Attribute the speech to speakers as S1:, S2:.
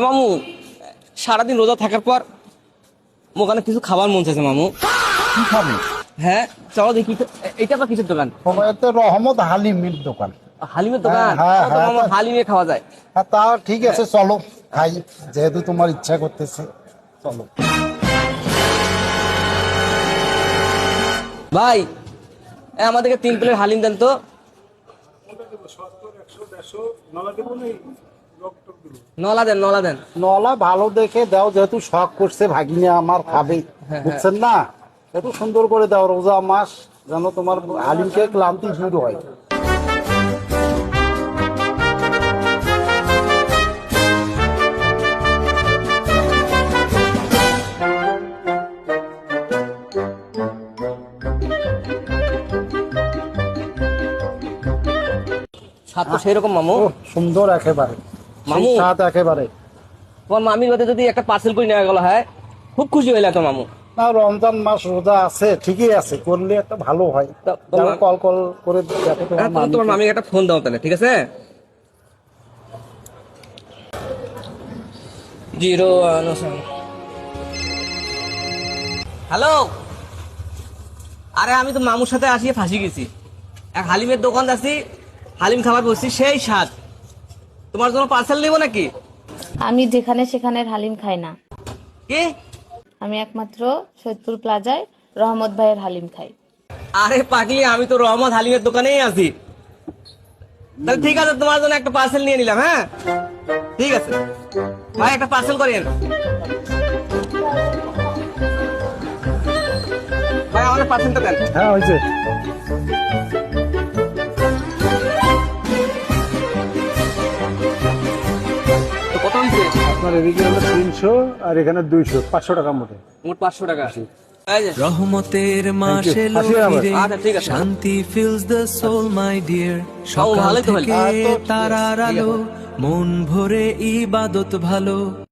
S1: মামু সারাদিন রোজা থাকার পর ওখানে কিছু খাবার মন চাইছে মামু।
S2: কি খাবে?
S1: হ্যাঁ চলো দেখি এটা বা কিসের দোকান?
S2: তো রহমত হালিমের দোকান।
S1: হালিমের দোকান?
S2: হ্যাঁ,
S1: তো
S2: হ্যাঁ,
S1: মামু
S2: হ্যাঁ।
S1: হালিমে খাওয়া যায়।
S2: হ্যাঁ, তা ঠিক আছে, চলো খাই, যেহেতু তোমার ইচ্ছা করতেছে চলো।
S1: ভাই আমাদেরকে 3 প্লেট হালিম দেন তো। নলা দেন, নলা দেন।
S2: নলা ভালো দেখে দাও, যেহেতু শখ করছে ভাগিনা আমার খাবে,
S1: হ্যাঁ।
S2: বুঝছেন না? একটু সুন্দর করে দাও, রোজা মাস যেন তোমার হালিম খেয়ে ক্লান্তি দূর হয়।
S1: স্বাদ তো সেরকম মামু।
S2: ও সুন্দর একেবারে,
S1: মামু।
S2: সেই স্বাদ একেবারে।
S1: তোমার মামির বাড়িতে যদি একটা পার্সেল করে নেওয়া গেল হয় খুব খুশি হইলে তো মামু।
S2: না, রমজান মাস রোজা আছে, ঠিকই আছে, করলে একটা ভালো হয়। যাও, কল কল করে দেখো তোমার
S1: তোমার
S2: মামিকে।
S1: মামিকে একটা ফোন দাও তাহলে, ঠিক আছে? 017। হ্যালো, আরে আমি তো মামুর সাথে আসিয়ে ফাঁসি গেছি। এক হালিমের দোকান আছি, হালিম খাবার বসছি, সেই স্বাদ। তোমার জন্য পার্সেল নিব নাকি?
S3: আমি যেখানে সেখানে হালিম খাই না।
S1: কি?
S3: আমি একমাত্র সৈয়দপুর প্লাজায় রহমত ভাইয়ের হালিম খাই।
S1: আরে পাগলি, আমি তো রহমত হালিমের দোকানেই আছি। তাহলে ঠিক আছে, তোমার জন্য একটা পার্সেল নিয়ে নিলাম। হ্যাঁ ঠিক আছে ভাই, একটা পার্সেল করেন ভাই, আমাদের পার্সেলটা দেন।
S2: হ্যাঁ, হয়েছে।
S1: তো কত হয়েছে?
S2: আপনার এদিকে হলো 300 আর এখানে 200, 500 টাকা মতো।
S1: মোট 500 টাকা। এই যে।
S4: রহমতের মাসে
S1: আচ্ছা, ঠিক আছে।
S4: শান্তি feels the soul my dear.
S1: ও,
S4: সকাল
S1: ভালোই তো হলো।
S4: থেকে তারার আলো, মন ভরে ইবাদত ভালো।